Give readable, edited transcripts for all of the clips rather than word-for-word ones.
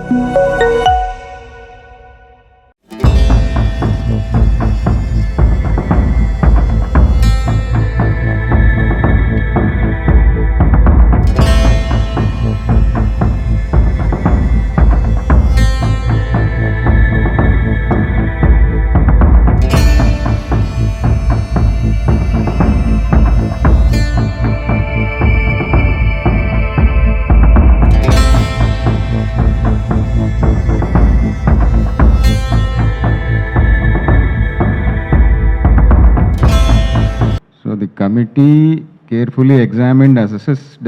The committee carefully examined, assessed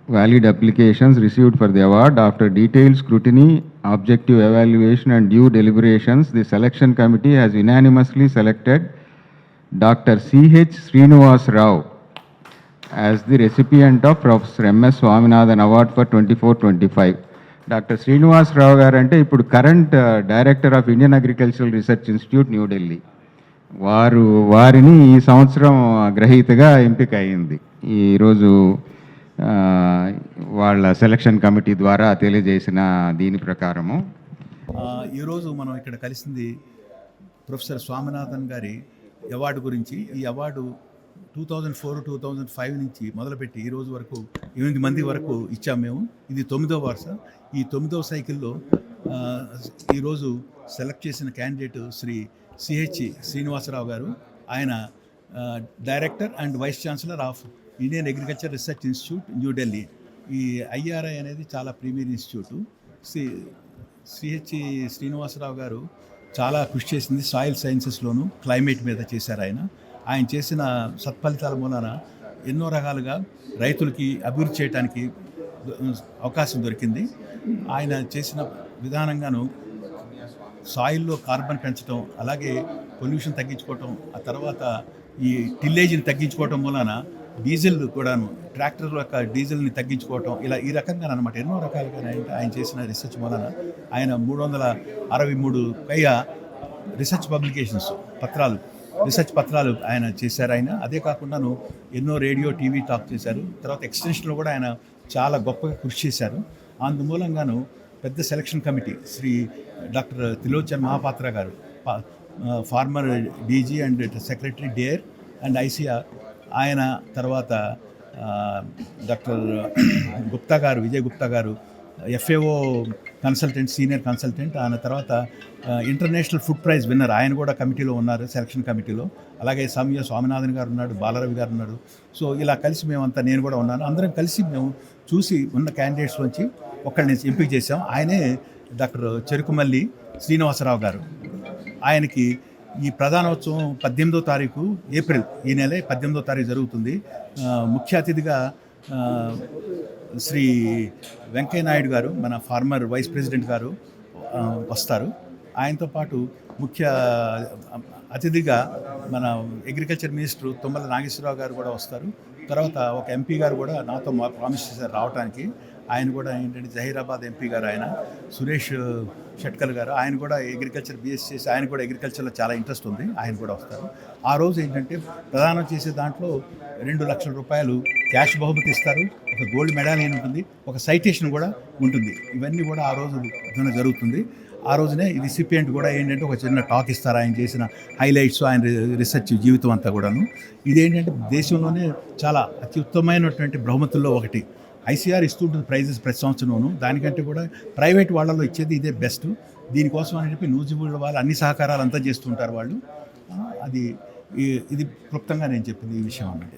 valid applications received for the award. After detailed scrutiny, objective evaluation and due deliberations, the selection committee has unanimously selected Dr. C.H. Srinivas Rao as the recipient of Professor M.S. Swaminathan Award for 24-25. Doctor Srinivasarao గారు అంటే ఇప్పుడు current director of Indian agricultural research institute New Delhi. వారిని ఈ సంవత్సరం గ్రహీతగా ఎంపిక అయింది. ఈరోజు వాళ్ళ సెలక్షన్ కమిటీ ద్వారా తెలియజేసిన దీని ప్రకారము ఈరోజు మనం ఇక్కడ కలిసింది ప్రొఫెసర్ స్వామినాథన్ గారి అవార్డు గురించి. ఈ అవార్డు 2004-2005 నుంచి మొదలుపెట్టి ఈ రోజు వరకు 8 మంది వరకు ఇచ్చాము మేము. ఇది 9వ వరుస. ఈ 9వ సైకిల్లో ఈరోజు సెలెక్ట్ చేసిన క్యాండిడేట్ శ్రీ సిహెచ్ శ్రీనివాసరావు గారు. ఆయన director and vice chancellor of Indian agriculture research institute New Delhi. ఈ ఐఆర్ఐ అనేది చాలా ప్రీమియర్ ఇన్స్టిట్యూటు. సిహెచ్ శ్రీనివాసరావు గారు చాలా కృషి చేసింది సాయిల్ సైన్సెస్లోను, క్లైమేట్ మీద చేశారు. ఆయన చేసిన సత్ఫలితాల మూలన ఎన్నో రకాలుగా రైతులకి అభివృద్ధి చేయడానికి అవకాశం దొరికింది. ఆయన చేసిన విధానంగాను సాయిల్లో కార్బన్ పెంచడం, అలాగే పొల్యూషన్ తగ్గించుకోవటం, ఆ తర్వాత ఈ టిల్లేజ్ని తగ్గించుకోవటం మూలన డీజిల్ కూడాను, ట్రాక్టర్ల యొక్క డీజిల్ని తగ్గించుకోవటం, ఇలా ఈ రకంగా అనమాట ఎన్నో రకాలుగా ఆయన చేసిన రీసెర్చ్ మూలన ఆయన 363 పైగా రీసెర్చ్ పబ్లికేషన్స్ రీసెర్చ్ పత్రాలు ఆయన చేశారు. అదే కాకుండాను ఎన్నో రేడియో, టీవీ టాక్ చేశారు. తర్వాత ఎక్స్టెన్షన్లో కూడా ఆయన చాలా గొప్పగా కృషి చేశారు. అందుమూలంగాను పెద్ద selection committee Shri doctor Trilochan Mahapatra గారు, former DG and secretary DARE and ICAR, ఆయన తర్వాత డాక్టర్ గుప్తా గారు, విజయ్ గుప్తా గారు, ఎఫ్ఏఓ కన్సల్టెంట్, సీనియర్ కన్సల్టెంట్. ఆయన తర్వాత ఇంటర్నేషనల్ ఫుడ్ ప్రైజ్ విన్నర్, ఆయన కూడా కమిటీలో ఉన్నారు, సెలక్షన్ కమిటీలో. అలాగే స్వామినాథన్ గారు ఉన్నాడు, బాలరవి గారు ఉన్నాడు. సో ఇలా కలిసి మేమంతా, నేను కూడా ఉన్నాను, అందరం కలిసి మేము చూసి ఉన్న క్యాండిడేట్స్లోంచి ఒకళ్ళని ఎంపిక చేసాం. ఆయనే డాక్టర్ చెరుకుమల్లి శ్రీనివాసరావు గారు. ఆయనకి ఈ ప్రధానోత్సవం 18వ తారీఖు ఏప్రిల్, ఈ నెల 18వ తారీఖు జరుగుతుంది. ముఖ్య అతిథిగా శ్రీ వెంకయ్య నాయుడు గారు, మన ఫార్మర్ వైస్ ప్రెసిడెంట్ గారు వస్తారు. ఆయనతో పాటు ముఖ్య అతిథిగా మన అగ్రికల్చర్ మినిస్టర్ తుమ్మల నాగేశ్వరరావు గారు కూడా వస్తారు. తర్వాత ఒక ఎంపీ గారు కూడా నాతో ప్రామిస్ చేశారు రావడానికి. ఆయన కూడా ఏంటంటే జహీరాబాద్ ఎంపీ గారు, ఆయన సురేష్ షట్కల్ గారు, ఆయన కూడా అగ్రికల్చర్ బీఎస్ చేసి, ఆయన కూడా అగ్రికల్చర్లో చాలా ఇంట్రెస్ట్ ఉంది, ఆయన కూడా వస్తారు. ఆ రోజు ఏంటంటే ప్రదానం చేసే దాంట్లో 2 లక్షల రూపాయలు క్యాష్ బహుమతి ఇస్తారు, ఒక గోల్డ్ మెడాలియన్ ఉంటుంది, ఒక సైటేషన్ కూడా ఉంటుంది. ఇవన్నీ కూడా ఆ రోజు జరుగుతుంది. ఆ రోజునే ఈ రిసిపియంట్ కూడా ఏంటంటే ఒక చిన్న టాక్ ఇస్తారు, ఆయన చేసిన హైలైట్స్, ఆయన రీసెర్చ్ జీవితం అంతా కూడాను. ఇదేంటంటే దేశంలోనే చాలా అత్యుత్తమైనటువంటి బహుమతుల్లో ఒకటి. ఐసీఆర్ ఇస్తుంటుంది ప్రైజెస్ ప్రతి సంవత్సరంలోనూ, దానికంటే కూడా ప్రైవేట్ వాళ్ళలో ఇచ్చేది ఇదే బెస్ట్. దీనికోసం అని చెప్పి నూజివీడు వాళ్ళు అన్ని సహకారాలు అంతా చేస్తుంటారు వాళ్ళు. ఇది క్లుప్తంగా నేను చెప్పింది ఈ విషయం అన్నది.